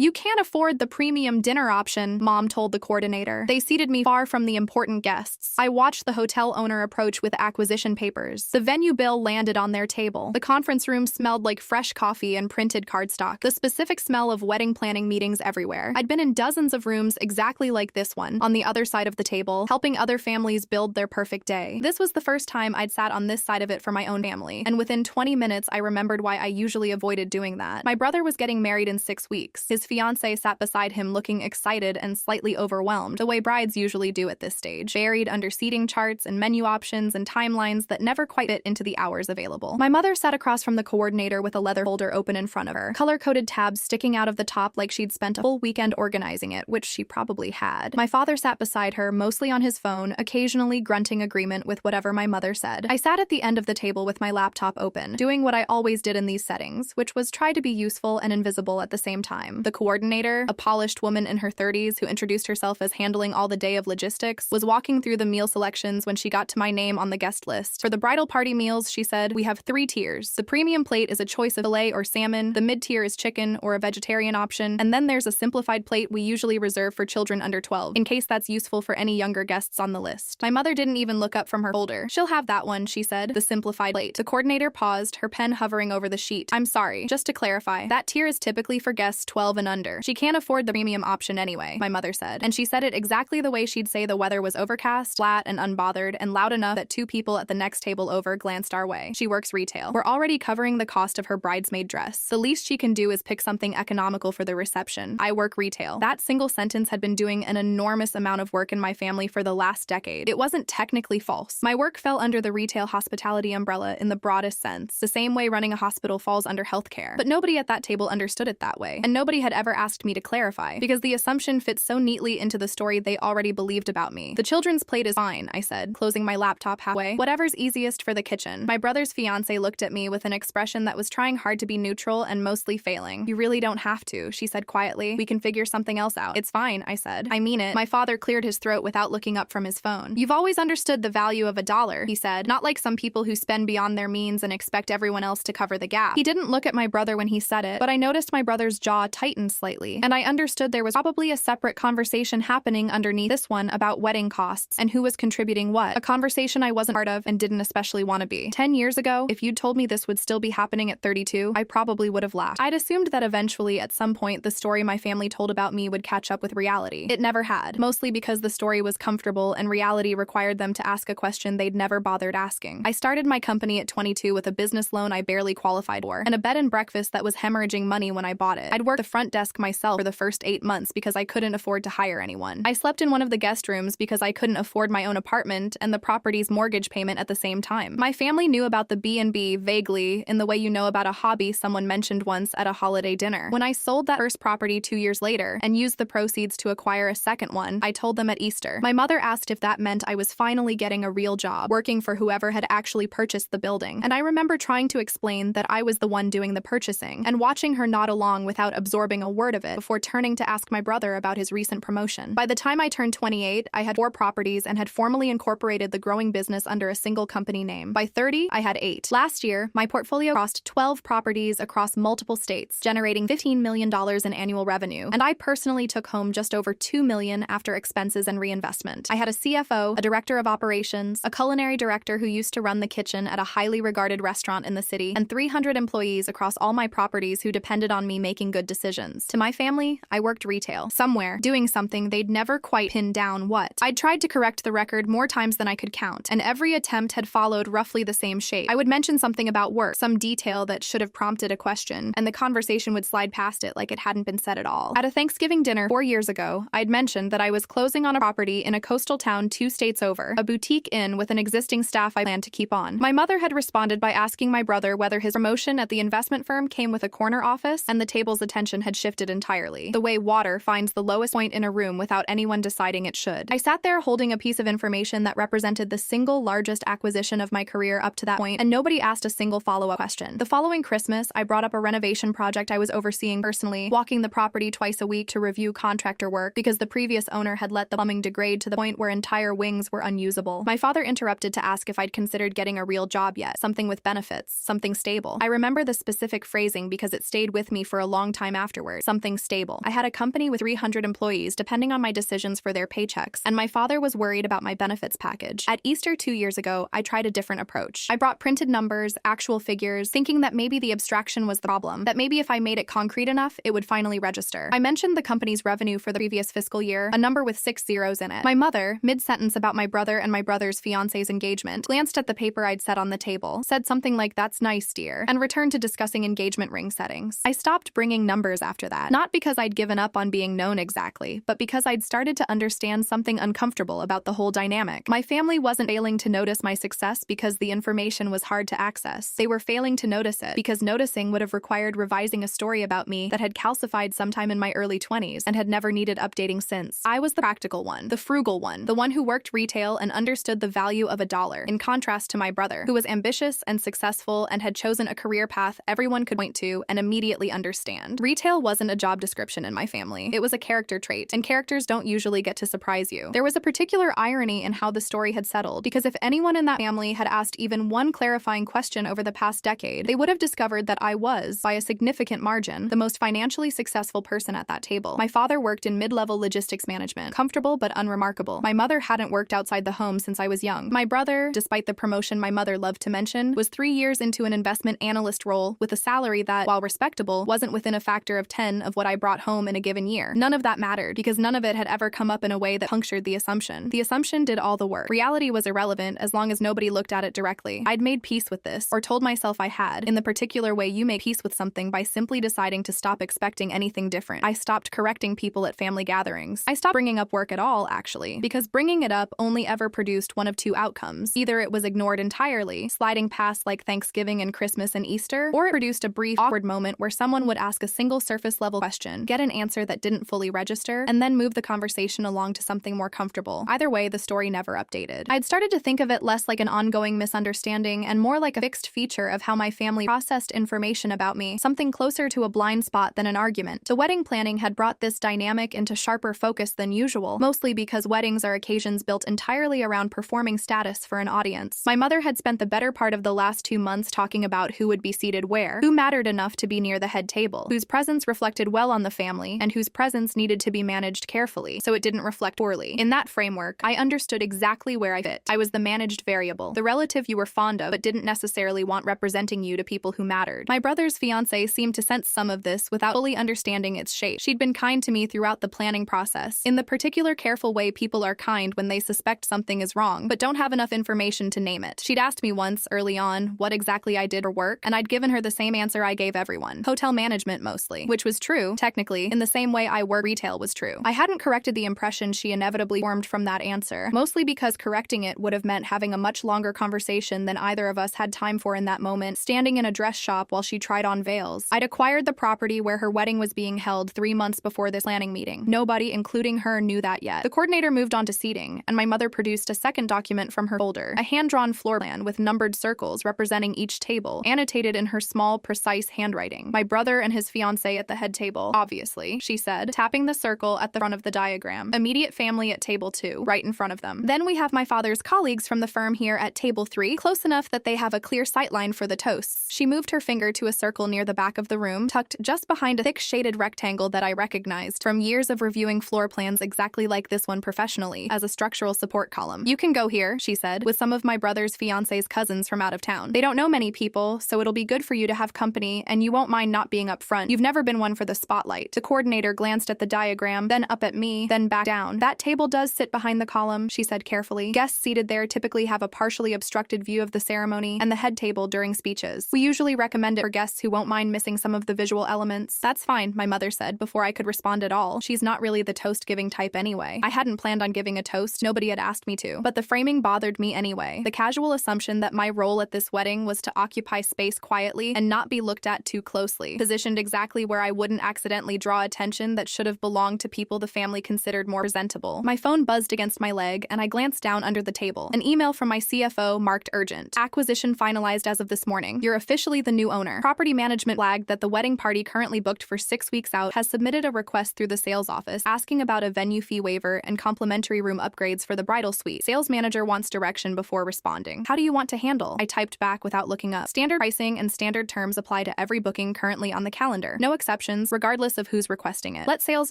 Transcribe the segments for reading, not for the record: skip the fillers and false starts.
"You can't afford the premium dinner option," Mom told the coordinator. They seated me far from the important guests. I watched the hotel owner approach with acquisition papers. The venue bill landed on their table. The conference room smelled like fresh coffee and printed cardstock, the specific smell of wedding planning meetings everywhere. I'd been in dozens of rooms exactly like this one, on the other side of the table, helping other families build their perfect day. This was the first time I'd sat on this side of it for my own family, and within 20 minutes I remembered why I usually avoided doing that. My brother was getting married in 6 weeks. His fiancée sat beside him looking excited and slightly overwhelmed, the way brides usually do at this stage, buried under seating charts and menu options and timelines that never quite fit into the hours available. My mother sat across from the coordinator with a leather folder open in front of her, color-coded tabs sticking out of the top like she'd spent a full weekend organizing it, which she probably had. My father sat beside her, mostly on his phone, occasionally grunting agreement with whatever my mother said. I sat at the end of the table with my laptop open, doing what I always did in these settings, which was try to be useful and invisible at the same time. The coordinator, a polished woman in her 30s who introduced herself as handling all the day of logistics, was walking through the meal selections when she got to my name on the guest list. For the bridal party meals, she said, "We have 3 tiers. The premium plate is a choice of filet or salmon, the mid-tier is chicken or a vegetarian option, and then there's a simplified plate we usually reserve for children under 12, in case that's useful for any younger guests on the list." My mother didn't even look up from her folder. "She'll have that one," she said, "the simplified plate." The coordinator paused, her pen hovering over the sheet. "I'm sorry, just to clarify, that tier is typically for guests 12 and under. She can't afford the premium option anyway," my mother said. And she said it exactly the way she'd say the weather was overcast, flat, and unbothered, and loud enough that 2 people at the next table over glanced our way. She works retail. We're already covering the cost of her bridesmaid dress. The least she can do is pick something economical for the reception. I work retail. That single sentence had been doing an enormous amount of work in my family for the last decade. It wasn't technically false. My work fell under the retail hospitality umbrella in the broadest sense, the same way running a hospital falls under healthcare. But nobody at that table understood it that way, and nobody had ever asked me to clarify, because the assumption fits so neatly into the story they already believed about me. "The children's plate is fine," I said, closing my laptop halfway. "Whatever's easiest for the kitchen." My brother's fiancée looked at me with an expression that was trying hard to be neutral and mostly failing. "You really don't have to," she said quietly. "We can figure something else out." "It's fine," I said. "I mean it." My father cleared his throat without looking up from his phone. "You've always understood the value of $1, he said, "not like some people who spend beyond their means and expect everyone else to cover the gap." He didn't look at my brother when he said it, but I noticed my brother's jaw tightened slightly, and I understood there was probably a separate conversation happening underneath this one about wedding costs and who was contributing what, a conversation I wasn't part of and didn't especially want to be. 10 years ago, if you'd told me this would still be happening at 32, I probably would have laughed. I'd assumed that eventually, at some point, the story my family told about me would catch up with reality. It never had, mostly because the story was comfortable and reality required them to ask a question they'd never bothered asking. I started my company at 22 with a business loan I barely qualified for, and a bed and breakfast that was hemorrhaging money when I bought it. I'd worked the front desk myself for the first 8 months because I couldn't afford to hire anyone. I slept in one of the guest rooms because I couldn't afford my own apartment and the property's mortgage payment at the same time. My family knew about the B&B vaguely, in the way you know about a hobby someone mentioned once at a holiday dinner. When I sold that first property 2 years later and used the proceeds to acquire a second one, I told them at Easter. My mother asked if that meant I was finally getting a real job, working for whoever had actually purchased the building, and I remember trying to explain that I was the one doing the purchasing, and watching her nod along without absorbing a word of it before turning to ask my brother about his recent promotion. By the time I turned 28, I had 4 properties and had formally incorporated the growing business under a single company name. By 30, I had 8. Last year, my portfolio crossed 12 properties across multiple states, generating $15 million in annual revenue, and I personally took home just over $2 million after expenses and reinvestment. I had a CFO, a director of operations, a culinary director who used to run the kitchen at a highly regarded restaurant in the city, and 300 employees across all my properties who depended on me making good decisions. To my family, I worked retail, somewhere, doing something they'd never quite pinned down what. I'd tried to correct the record more times than I could count, and every attempt had followed roughly the same shape. I would mention something about work, some detail that should have prompted a question, and the conversation would slide past it like it hadn't been said at all. At a Thanksgiving dinner 4 years ago, I'd mentioned that I was closing on a property in a coastal town 2 states over, a boutique inn with an existing staff I planned to keep on. My mother had responded by asking my brother whether his promotion at the investment firm came with a corner office, and the table's attention had shifted entirely, the way water finds the lowest point in a room without anyone deciding it should. I sat there holding a piece of information that represented the single largest acquisition of my career up to that point, and nobody asked a single follow-up question. The following Christmas, I brought up a renovation project I was overseeing personally, walking the property twice a week to review contractor work because the previous owner had let the plumbing degrade to the point where entire wings were unusable. My father interrupted to ask if I'd considered getting a real job yet, something with benefits, something stable. I remember the specific phrasing because it stayed with me for a long time afterward. afterward. Something stable. I had a company with 300 employees depending on my decisions for their paychecks, and my father was worried about my benefits package. At Easter 2 years ago, I tried a different approach. I brought printed numbers, actual figures, thinking that maybe the abstraction was the problem, that maybe if I made it concrete enough, it would finally register. I mentioned the company's revenue for the previous fiscal year, a number with 6 zeros in it. My mother, mid-sentence about my brother and my brother's fiance's engagement, glanced at the paper I'd set on the table, said something like, "That's nice, dear," and returned to discussing engagement ring settings. I stopped bringing numbers after that, not because I'd given up on being known exactly, but because I'd started to understand something uncomfortable about the whole dynamic. My family wasn't failing to notice my success because the information was hard to access. They were failing to notice it because noticing would have required revising a story about me that had calcified sometime in my early 20s and had never needed updating since. I was the practical one, the frugal one, the one who worked retail and understood the value of a dollar, in contrast to my brother, who was ambitious and successful and had chosen a career path everyone could point to and immediately understand. Retail wasn't a job description in my family. It was a character trait, and characters don't usually get to surprise you. There was a particular irony in how the story had settled, because if anyone in that family had asked even one clarifying question over the past decade, they would have discovered that I was, by a significant margin, the most financially successful person at that table. My father worked in mid-level logistics management, comfortable but unremarkable. My mother hadn't worked outside the home since I was young. My brother, despite the promotion my mother loved to mention, was 3 years into an investment analyst role with a salary that, while respectable, wasn't within a factor of 10 of what I brought home in a given year. None of that mattered, because none of it had ever come up in a way that punctured the assumption. The assumption did all the work. Reality was irrelevant as long as nobody looked at it directly. I'd made peace with this, or told myself I had, in the particular way you make peace with something by simply deciding to stop expecting anything different. I stopped correcting people at family gatherings. I stopped bringing up work at all, actually, because bringing it up only ever produced one of two outcomes. Either it was ignored entirely, sliding past like Thanksgiving and Christmas and Easter, or it produced a brief, awkward moment where someone would ask a single surface-level question, get an answer that didn't fully register, and then move the conversation along to something more comfortable. Either way, the story never updated. I'd started to think of it less like an ongoing misunderstanding and more like a fixed feature of how my family processed information about me, something closer to a blind spot than an argument. The wedding planning had brought this dynamic into sharper focus than usual, mostly because weddings are occasions built entirely around performing status for an audience. My mother had spent the better part of the last 2 months talking about who would be seated where, who mattered enough to be near the head table, whose presence reflected well on the family, and whose presence needed to be managed carefully, so it didn't reflect poorly. In that framework, I understood exactly where I fit. I was the managed variable, the relative you were fond of but didn't necessarily want representing you to people who mattered. My brother's fiancée seemed to sense some of this without fully understanding its shape. She'd been kind to me throughout the planning process, in the particular careful way people are kind when they suspect something is wrong, but don't have enough information to name it. She'd asked me once, early on, what exactly I did for work, and I'd given her the same answer I gave everyone. Hotel management mostly, which was true, technically, in the same way I work retail was true. I hadn't corrected the impression she inevitably formed from that answer, mostly because correcting it would have meant having a much longer conversation than either of us had time for in that moment, standing in a dress shop while she tried on veils. I'd acquired the property where her wedding was being held 3 months before this planning meeting. Nobody, including her, knew that yet. The coordinator moved on to seating, and my mother produced a second document from her folder, a hand-drawn floor plan with numbered circles representing each table, annotated in her small, precise handwriting. My brother and his fiancée at the head table, obviously, she said, tapping the circle at the front of the diagram. Immediate family at table 2, right in front of them. Then we have my father's colleagues from the firm here at table 3, close enough that they have a clear sightline for the toasts. She moved her finger to a circle near the back of the room, tucked just behind a thick shaded rectangle that I recognized from years of reviewing floor plans exactly like this one professionally, as a structural support column. You can go here, she said, with some of my brother's fiancé's cousins from out of town. They don't know many people, so it'll be good for you to have company, and you won't mind not being up front. You've never been one for the spotlight. The coordinator glanced at the diagram, then up at me, then back down. That table does sit behind the column, she said carefully. Guests seated there typically have a partially obstructed view of the ceremony and the head table during speeches. We usually recommend it for guests who won't mind missing some of the visual elements. That's fine, my mother said before I could respond at all. She's not really the toast-giving type anyway. I hadn't planned on giving a toast, nobody had asked me to, but the framing bothered me anyway. The casual assumption that my role at this wedding was to occupy space quietly and not be looked at too closely, positioned exactly where I wouldn't accidentally draw attention that should have belonged to people the family considered more presentable. My phone buzzed against my leg, and I glanced down under the table. An email from my CFO marked urgent. Acquisition finalized as of this morning. You're officially the new owner. Property management flagged that the wedding party currently booked for 6 weeks out has submitted a request through the sales office asking about a venue fee waiver and complimentary room upgrades for the bridal suite. Sales manager wants direction before responding. How do you want to handle? I typed back without looking up. Standard pricing and standard terms apply to every booking currently on the calendar. No exceptions. exceptions, regardless of who's requesting it. Let sales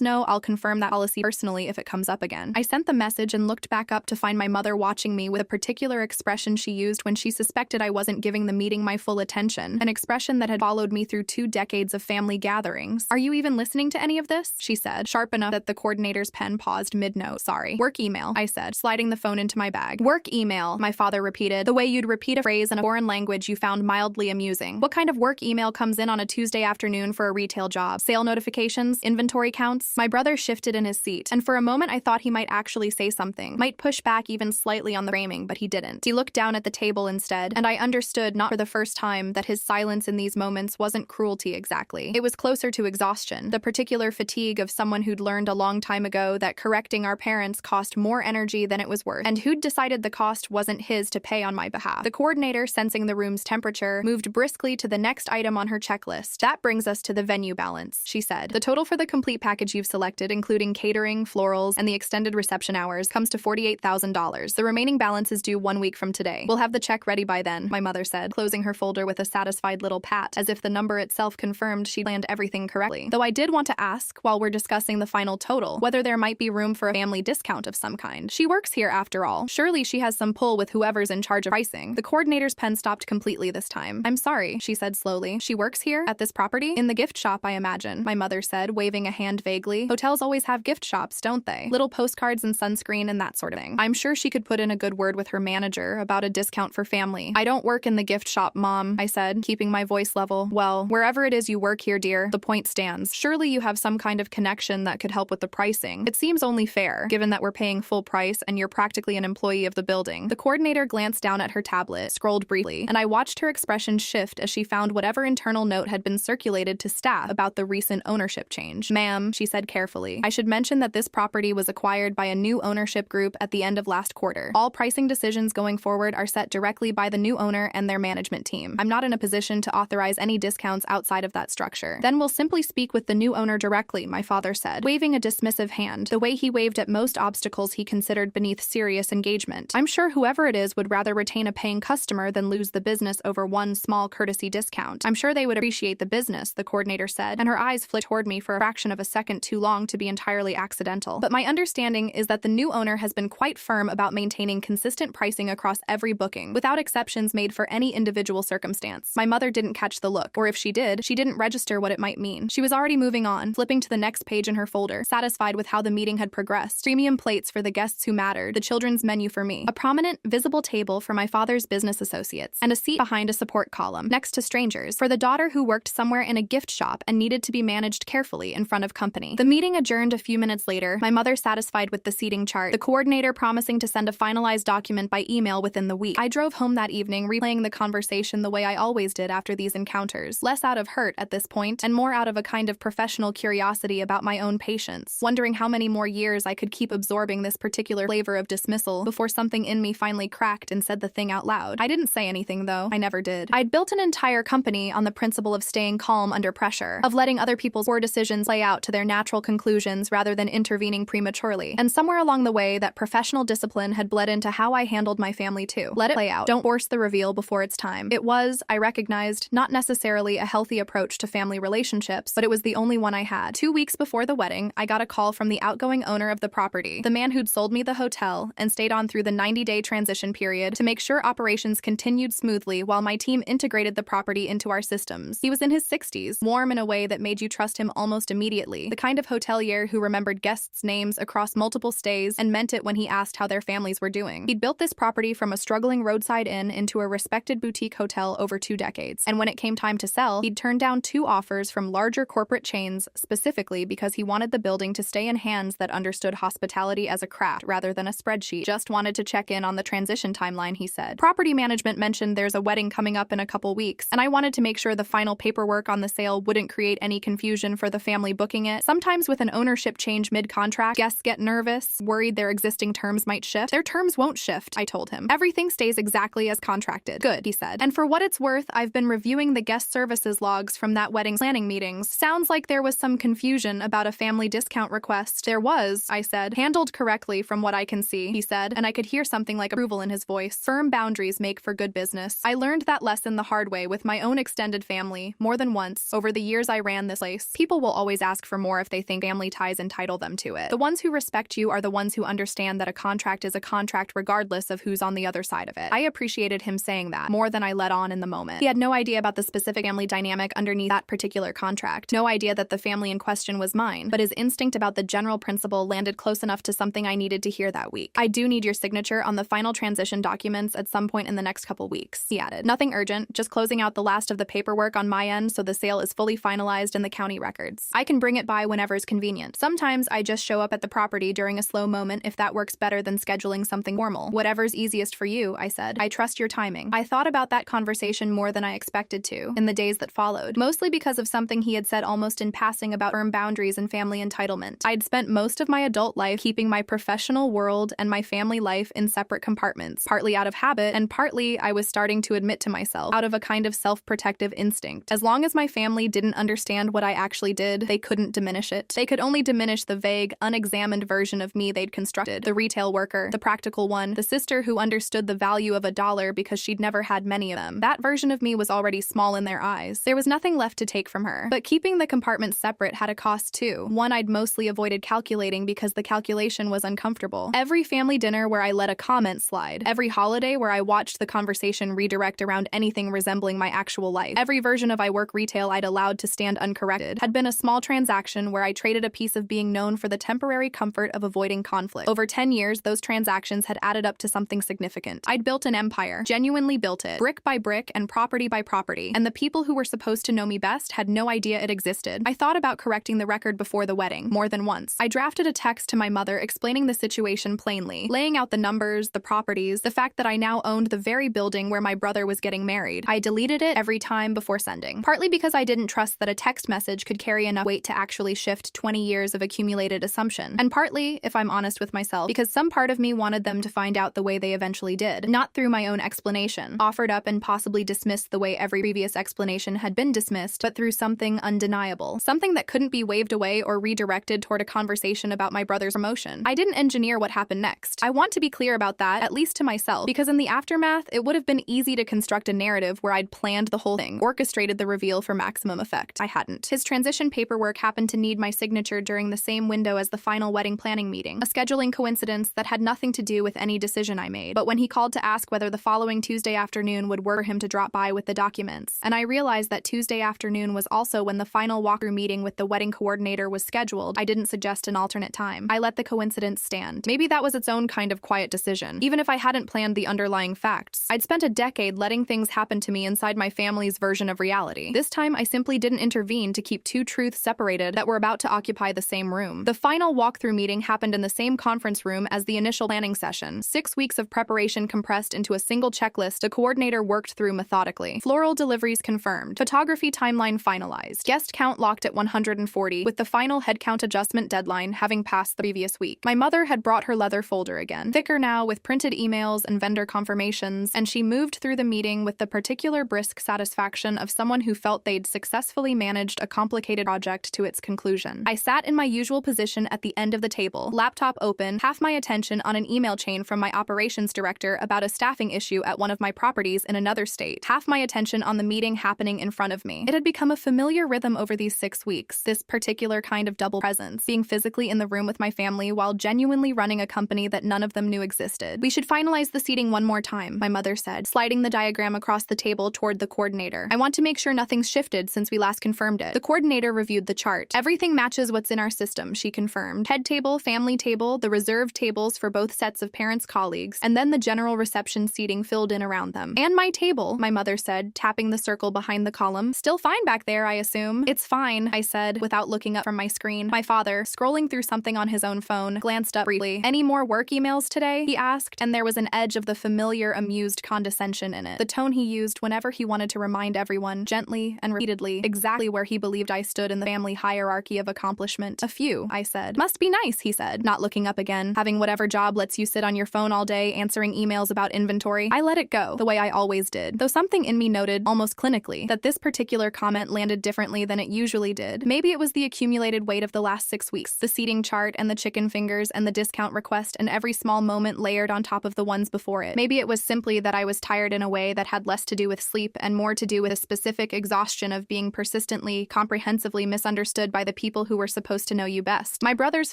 know I'll confirm that policy personally if it comes up again. I sent the message and looked back up to find my mother watching me with a particular expression she used when she suspected I wasn't giving the meeting my full attention, an expression that had followed me through 2 decades of family gatherings. "Are you even listening to any of this?" she said, sharp enough that the coordinator's pen paused mid-note. "Sorry. Work email," I said, sliding the phone into my bag. "Work email," my father repeated, the way you'd repeat a phrase in a foreign language you found mildly amusing. "What kind of work email comes in on a Tuesday afternoon for a retail job? Sale notifications? Inventory counts?" My brother shifted in his seat, and for a moment I thought he might actually say something, might push back even slightly on the framing, but he didn't. He looked down at the table instead, and I understood, not for the first time, that his silence in these moments wasn't cruelty exactly. It was closer to exhaustion, the particular fatigue of someone who'd learned a long time ago that correcting our parents cost more energy than it was worth, and who'd decided the cost wasn't his to pay on my behalf. The coordinator, sensing the room's temperature, moved briskly to the next item on her checklist. "That brings us to the venue balance," she said. "The total for the complete package you've selected, including catering, florals, and the extended reception hours, comes to $48,000. The remaining balance is due 1 week from today. We'll have the check ready by then," my mother said, closing her folder with a satisfied little pat, as if the number itself confirmed she'd planned everything correctly. Though I did want to ask, while we're discussing the final total, whether there might be room for a family discount of some kind. She works here after all. Surely she has some pull with whoever's in charge of pricing. The coordinator's pen stopped completely this time. "I'm sorry," she said slowly. "She works here? At this property? In the gift shop, I imagine," my mother said, waving a hand vaguely. "Hotels always have gift shops, don't they? Little postcards and sunscreen and that sort of thing. I'm sure she could put in a good word with her manager about a discount for family." "I don't work in the gift shop, Mom," I said, keeping my voice level. "Well, wherever it is you work here, dear, the point stands. Surely you have some kind of connection that could help with the pricing. It seems only fair, given that we're paying full price and you're practically an employee of the building." The coordinator glanced down at her tablet, scrolled briefly, and I watched her expression shift as she found whatever internal note had been circulated to staff about the recent ownership change. "Ma'am," she said carefully, "I should mention that this property was acquired by a new ownership group at the end of last quarter. All pricing decisions going forward are set directly by the new owner and their management team. I'm not in a position to authorize any discounts outside of that structure." "Then we'll simply speak with the new owner directly," my father said, waving a dismissive hand, the way he waved at most obstacles he considered beneath serious engagement. "I'm sure whoever it is would rather retain a paying customer than lose the business over one small courtesy discount." "I'm sure they would appreciate the business," the coordinator said, and her eyes flicked toward me for a fraction of a second too long to be entirely accidental. "But my understanding is that the new owner has been quite firm about maintaining consistent pricing across every booking, without exceptions made for any individual circumstance." My mother didn't catch the look, or if she did, she didn't register what it might mean. She was already moving on, flipping to the next page in her folder, satisfied with how the meeting had progressed. Premium plates for the guests who mattered, the children's menu for me, a prominent, visible table for my father's business associates, and a seat behind a support column, next to strangers, for the daughter who worked somewhere in a gift shop and needed to be managed carefully in front of company. The meeting adjourned a few minutes later, my mother satisfied with the seating chart, the coordinator promising to send a finalized document by email within the week. I drove home that evening, replaying the conversation the way I always did after these encounters, less out of hurt at this point, and more out of a kind of professional curiosity about my own patience, wondering how many more years I could keep absorbing this particular flavor of dismissal before something in me finally cracked and said the thing out loud. I didn't say anything, though. I never did. I'd built an entire company on the principle of staying calm under pressure, of letting other people's poor decisions play out to their natural conclusions rather than intervening prematurely. And somewhere along the way, that professional discipline had bled into how I handled my family too. Let it play out. Don't force the reveal before it's time. It was, I recognized, not necessarily a healthy approach to family relationships, but it was the only one I had. 2 weeks before the wedding, I got a call from the outgoing owner of the property, the man who'd sold me the hotel and stayed on through the 90-day transition period to make sure operations continued smoothly while my team integrated the property into our systems. He was in his 60s, warm in a way that made you trust him almost immediately, the kind of hotelier who remembered guests' names across multiple stays and meant it when he asked how their families were doing. He'd built this property from a struggling roadside inn into a respected boutique hotel over 2 decades, and when it came time to sell, he'd turned down 2 offers from larger corporate chains specifically because he wanted the building to stay in hands that understood hospitality as a craft rather than a spreadsheet. "Just wanted to check in on the transition timeline," he said. "Property management mentioned there's a wedding coming up in a couple weeks, and I wanted to make sure the final paperwork on the sale wouldn't create any confusion for the family booking it. Sometimes with an ownership change mid-contract, guests get nervous, worried their existing terms might shift." "Their terms won't shift," I told him. "Everything stays exactly as contracted." "Good," he said. "And for what it's worth, I've been reviewing the guest services logs from that wedding planning meetings. Sounds like there was some confusion about a family discount request." "There was," I said. "Handled correctly from what I can see," he said, and I could hear something like approval in his voice. "Firm boundaries make for good business. I learned that lesson the hard way with my own extended family, more than once, over the years I I ran this place. People will always ask for more if they think family ties entitle them to it. The ones who respect you are the ones who understand that a contract is a contract regardless of who's on the other side of it. I appreciated him saying that more than I let on in the moment. He had no idea about the specific family dynamic underneath that particular contract. No idea that the family in question was mine, but his instinct about the general principle landed close enough to something I needed to hear that week. I do need your signature on the final transition documents at some point in the next couple weeks, he added. Nothing urgent, just closing out the last of the paperwork on my end so the sale is fully finalized in the county records. I can bring it by whenever is convenient. Sometimes I just show up at the property during a slow moment if that works better than scheduling something formal. Whatever's easiest for you, I said. I trust your timing. I thought about that conversation more than I expected to in the days that followed, mostly because of something he had said almost in passing about firm boundaries and family entitlement. I'd spent most of my adult life keeping my professional world and my family life in separate compartments, partly out of habit and partly I was starting to admit to myself, out of a kind of self-protective instinct. As long as my family didn't understand what I actually did, they couldn't diminish it. They could only diminish the vague, unexamined version of me they'd constructed. The retail worker, the practical one, the sister who understood the value of $1 because she'd never had many of them. That version of me was already small in their eyes. There was nothing left to take from her. But keeping the compartments separate had a cost too. One I'd mostly avoided calculating because the calculation was uncomfortable. Every family dinner where I let a comment slide. Every holiday where I watched the conversation redirect around anything resembling my actual life. Every version of I work retail I'd allowed to stand uncorrected had been a small transaction where I traded a piece of being known for the temporary comfort of avoiding conflict. Over 10 years, those transactions had added up to something significant. I'd built an empire, genuinely built it, brick by brick and property by property, and the people who were supposed to know me best had no idea it existed. I thought about correcting the record before the wedding, more than once. I drafted a text to my mother explaining the situation plainly, laying out the numbers, the properties, the fact that I now owned the very building where my brother was getting married. I deleted it every time before sending, partly because I didn't trust that a text message could carry enough weight to actually shift 20 years of accumulated assumption, and partly, if I'm honest with myself, because some part of me wanted them to find out the way they eventually did, not through my own explanation, offered up and possibly dismissed the way every previous explanation had been dismissed, but through something undeniable, something that couldn't be waved away or redirected toward a conversation about my brother's promotion. I didn't engineer what happened next. I want to be clear about that, at least to myself, because in the aftermath, it would have been easy to construct a narrative where I'd planned the whole thing, orchestrated the reveal for maximum effect. I hadn't. His transition paperwork happened to need my signature during the same window as the final wedding planning meeting, a scheduling coincidence that had nothing to do with any decision I made. But when he called to ask whether the following Tuesday afternoon would work for him to drop by with the documents, and I realized that Tuesday afternoon was also when the final walkthrough meeting with the wedding coordinator was scheduled, I didn't suggest an alternate time. I let the coincidence stand. Maybe that was its own kind of quiet decision, even if I hadn't planned the underlying facts. I'd spent a decade letting things happen to me inside my family's version of reality. This time, I simply didn't intervene to keep two truths separated that were about to occupy the same room. The final walkthrough meeting happened in the same conference room as the initial planning session. 6 weeks of preparation compressed into a single checklist the coordinator worked through methodically. Floral deliveries confirmed. Photography timeline finalized. Guest count locked at 140, with the final headcount adjustment deadline having passed the previous week. My mother had brought her leather folder again, thicker now with printed emails and vendor confirmations, and she moved through the meeting with the particular brisk satisfaction of someone who felt they'd successfully managed a complicated project to its conclusion. I sat in my usual position at the end of the table, laptop open, half my attention on an email chain from my operations director about a staffing issue at one of my properties in another state, half my attention on the meeting happening in front of me. It had become a familiar rhythm over these 6 weeks, this particular kind of double presence, being physically in the room with my family while genuinely running a company that none of them knew existed. We should finalize the seating one more time, my mother said, sliding the diagram across the table toward the coordinator. I want to make sure nothing's shifted since we last confirmed it. The coordinator reviewed the chart. Everything matches what's in our system, she confirmed. Head table, family table, the reserved tables for both sets of parents' colleagues, and then the general reception seating filled in around them. And my table, my mother said, tapping the circle behind the column. Still fine back there, I assume. It's fine, I said, without looking up from my screen. My father, scrolling through something on his own phone, glanced up briefly. Any more work emails today? He asked, and there was an edge of the familiar, amused condescension in it. The tone he used whenever he wanted to remind everyone, gently and repeatedly, exactly where he believed I stood in the family hierarchy of accomplishment. A few, I said. Must be nice, he said, not looking up again. Having whatever job lets you sit on your phone all day answering emails about inventory. I let it go, the way I always did. Though something in me noted, almost clinically, that this particular comment landed differently than it usually did. Maybe it was the accumulated weight of the last 6 weeks, the seating chart and the chicken fingers and the discount request and every small moment layered on top of the ones before it. Maybe it was simply that I was tired in a way that had less to do with sleep and more to do with a specific exhaustion of being persistent consistently, comprehensively misunderstood by the people who were supposed to know you best. My brother's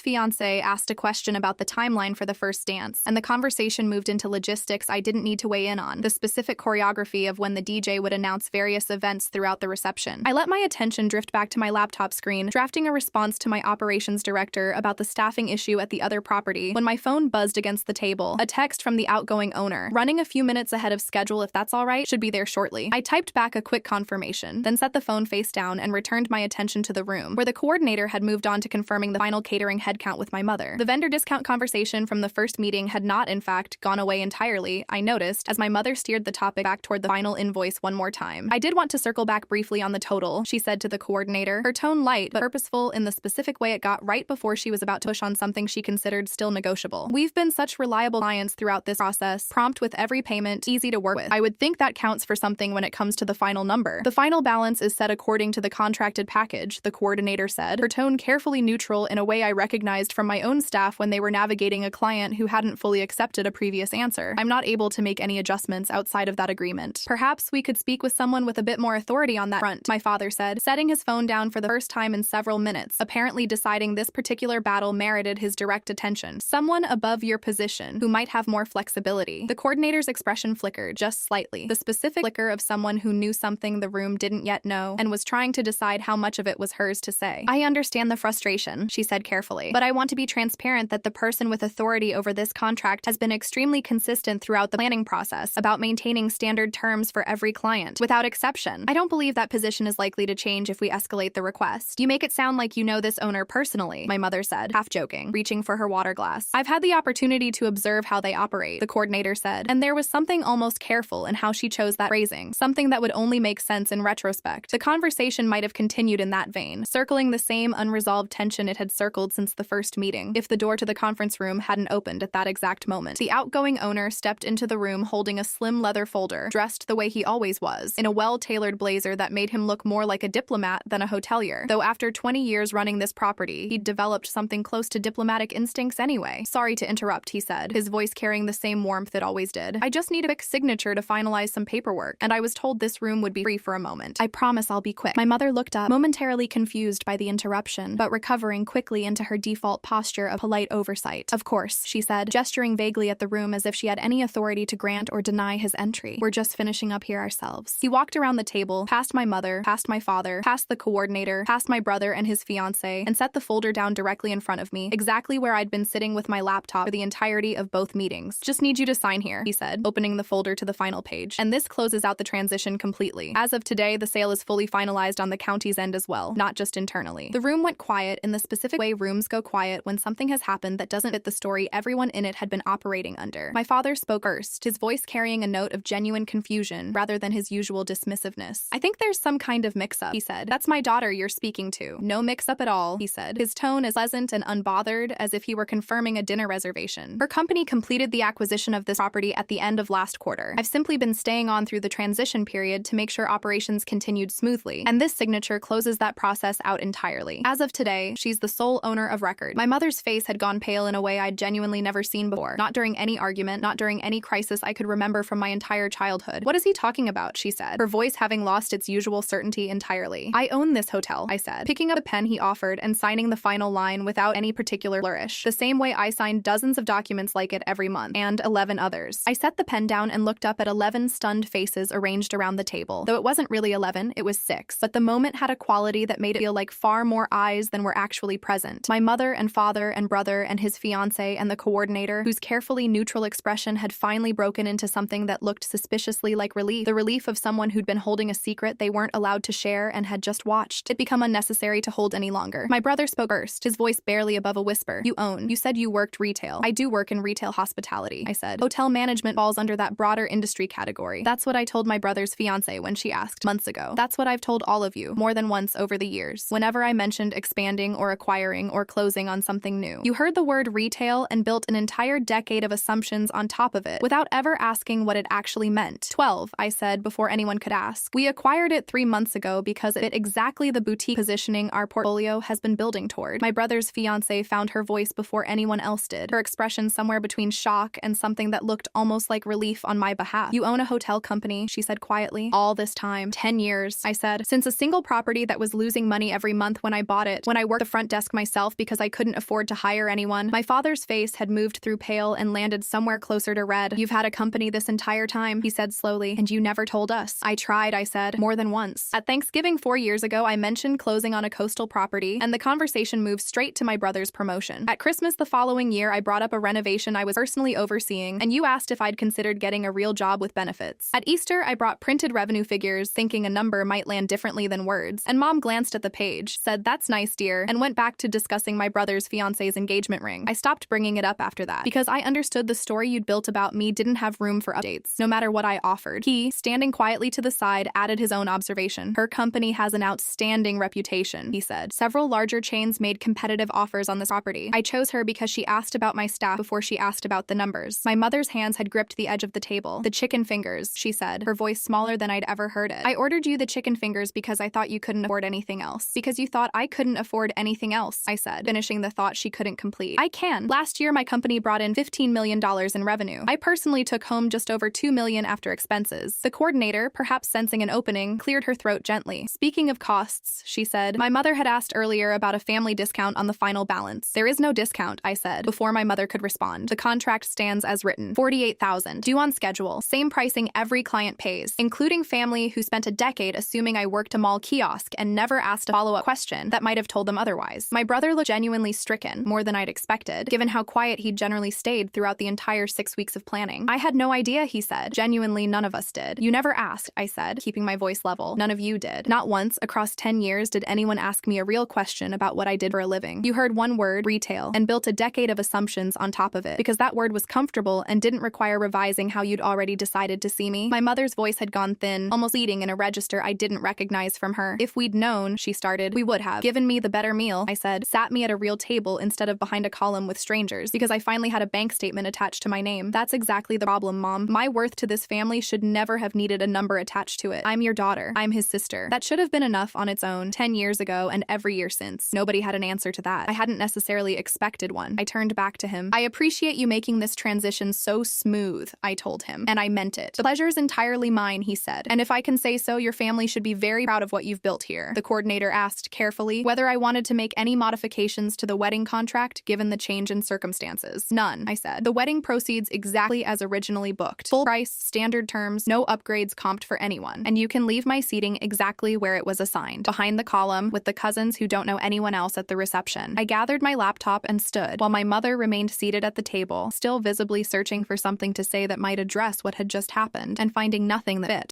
fiancé asked a question about the timeline for the first dance, and the conversation moved into logistics I didn't need to weigh in on, the specific choreography of when the DJ would announce various events throughout the reception. I let my attention drift back to my laptop screen, drafting a response to my operations director about the staffing issue at the other property, when my phone buzzed against the table, a text from the outgoing owner, running a few minutes ahead of schedule if that's alright, should be there shortly. I typed back a quick confirmation, then set the phone face down and returned my attention to the room, where the coordinator had moved on to confirming the final catering headcount with my mother. The vendor discount conversation from the first meeting had not, in fact, gone away entirely, I noticed, as my mother steered the topic back toward the final invoice one more time. I did want to circle back briefly on the total, she said to the coordinator, her tone light but purposeful in the specific way it got right before she was about to push on something she considered still negotiable. We've been such reliable clients throughout this process, prompt with every payment, easy to work with. I would think that counts for something when it comes to the final number. The final balance is set according to the contracted package, the coordinator said, her tone carefully neutral in a way I recognized from my own staff when they were navigating a client who hadn't fully accepted a previous answer. I'm not able to make any adjustments outside of that agreement. Perhaps we could speak with someone with a bit more authority on that front, my father said, setting his phone down for the first time in several minutes, apparently deciding this particular battle merited his direct attention. Someone above your position who might have more flexibility. The coordinator's expression flickered, just slightly, the specific flicker of someone who knew something the room didn't yet know and was trying to decide how much of it was hers to say. I understand the frustration, she said carefully, but I want to be transparent that the person with authority over this contract has been extremely consistent throughout the planning process about maintaining standard terms for every client, without exception. I don't believe that position is likely to change if we escalate the request. You make it sound like you know this owner personally, my mother said, half joking, reaching for her water glass. I've had the opportunity to observe how they operate, the coordinator said, and there was something almost careful in how she chose that phrasing, something that would only make sense in retrospect. The conversation might have continued in that vein, circling the same unresolved tension it had circled since the first meeting, if the door to the conference room hadn't opened at that exact moment. The outgoing owner stepped into the room holding a slim leather folder, dressed the way he always was, in a well-tailored blazer that made him look more like a diplomat than a hotelier, though after 20 years running this property, he'd developed something close to diplomatic instincts anyway. Sorry to interrupt, he said, his voice carrying the same warmth it always did. I just need a quick signature to finalize some paperwork, and I was told this room would be free for a moment. I promise I'll be quick. My mother looked up, momentarily confused by the interruption, but recovering quickly into her default posture of polite oversight. Of course, she said, gesturing vaguely at the room as if she had any authority to grant or deny his entry. We're just finishing up here ourselves. He walked around the table, past my mother, past my father, past the coordinator, past my brother and his fiancé, and set the folder down directly in front of me, exactly where I'd been sitting with my laptop for the entirety of both meetings. Just need you to sign here, he said, opening the folder to the final page. And this closes out the transition completely. As of today, the sale is fully finalized on the county's end as well, not just internally. The room went quiet in the specific way rooms go quiet when something has happened that doesn't fit the story everyone in it had been operating under. My father spoke first, his voice carrying a note of genuine confusion rather than his usual dismissiveness. I think there's some kind of mix-up, he said. That's my daughter you're speaking to. No mix-up at all, he said, his tone as pleasant and unbothered as if he were confirming a dinner reservation. Her company completed the acquisition of this property at the end of last quarter. I've simply been staying on through the transition period to make sure operations continued smoothly, and this signature closes that process out entirely. As of today, she's the sole owner of record. My mother's face had gone pale in a way I'd genuinely never seen before, not during any argument, not during any crisis I could remember from my entire childhood. What is he talking about, she said, her voice having lost its usual certainty entirely. I own this hotel, I said, picking up a pen he offered and signing the final line without any particular flourish, the same way I signed dozens of documents like it every month, and 11 others. I set the pen down and looked up at 11 stunned faces arranged around the table. Though it wasn't really 11, it was 6, but the moment had a quality that made it feel like far more eyes than were actually present. My mother and father and brother and his fiancé and the coordinator, whose carefully neutral expression had finally broken into something that looked suspiciously like relief, the relief of someone who'd been holding a secret they weren't allowed to share and had just watched it become unnecessary to hold any longer. My brother spoke first, his voice barely above a whisper. You said you worked retail. I do work in retail hospitality, I said. Hotel management falls under that broader industry category. That's what I told my brother's fiancé when she asked months ago. That's what I've told all of you more than once over the years, whenever I mentioned expanding or acquiring or closing on something new. You heard the word retail and built an entire decade of assumptions on top of it without ever asking what it actually meant. 12, I said before anyone could ask. We acquired it 3 months ago because it fit exactly the boutique positioning our portfolio has been building toward. My brother's fiancé found her voice before anyone else did, her expression somewhere between shock and something that looked almost like relief on my behalf. You own a hotel company, she said quietly. All this time. 10 years, I said. Since Since a single property that was losing money every month when I bought it, when I worked the front desk myself because I couldn't afford to hire anyone, my father's face had moved through pale and landed somewhere closer to red. You've had a company this entire time, he said slowly, and you never told us. I tried, I said, more than once. At Thanksgiving 4 years ago, I mentioned closing on a coastal property, and the conversation moved straight to my brother's promotion. At Christmas the following year, I brought up a renovation I was personally overseeing, and you asked if I'd considered getting a real job with benefits. At Easter, I brought printed revenue figures, thinking a number might land differently than words, and Mom glanced at the page, said, "That's nice, dear," and went back to discussing my brother's fiance's engagement ring. I stopped bringing it up after that, because I understood the story you'd built about me didn't have room for updates, no matter what I offered. He, standing quietly to the side, added his own observation. Her company has an outstanding reputation, he said. Several larger chains made competitive offers on this property. I chose her because she asked about my staff before she asked about the numbers. My mother's hands had gripped the edge of the table. "The chicken fingers," she said, her voice smaller than I'd ever heard it. "I ordered you the chicken fingers because I thought you couldn't afford anything else. Because you thought I couldn't afford anything else," I said, finishing the thought she couldn't complete. "I can. Last year, my company brought in $15 million in revenue. I personally took home just over $2 million after expenses." The coordinator, perhaps sensing an opening, cleared her throat gently. "Speaking of costs," she said, "my mother had asked earlier about a family discount on the final balance." "There is no discount," I said, before my mother could respond. "The contract stands as written. $48,000. Due on schedule. Same pricing every client pays, including family who spent a decade assuming I worked a mall kiosk and never asked a follow-up question that might have told them otherwise." My brother looked genuinely stricken, more than I'd expected, given how quiet he'd generally stayed throughout the entire 6 weeks of planning. "I had no idea," he said. "Genuinely, none of us did." "You never asked," I said, keeping my voice level. "None of you did. Not once, across 10 years, did anyone ask me a real question about what I did for a living. You heard one word, retail, and built a decade of assumptions on top of it, because that word was comfortable and didn't require revising how you'd already decided to see me." My mother's voice had gone thin, almost leading in a register I didn't recognize from her. "If we'd known," she started, "we would have given me the better meal," I said, "sat me at a real table instead of behind a column with strangers, because I finally had a bank statement attached to my name. That's exactly the problem, Mom. My worth to this family should never have needed a number attached to it. I'm your daughter. I'm his sister. That should have been enough on its own 10 years ago and every year since." Nobody had an answer to that. I hadn't necessarily expected one. I turned back to him. "I appreciate you making this transition so smooth," I told him, and I meant it. "The pleasure's entirely mine," he said, "and if I can say so, your family should be very proud of what you've built here." The coordinator asked carefully whether I wanted to make any modifications to the wedding contract given the change in circumstances. "None," I said. "The wedding proceeds exactly as originally booked. Full price, standard terms, no upgrades comped for anyone. And you can leave my seating exactly where it was assigned, behind the column, with the cousins who don't know anyone else at the reception." I gathered my laptop and stood, while my mother remained seated at the table, still visibly searching for something to say that might address what had just happened, and finding nothing that fit.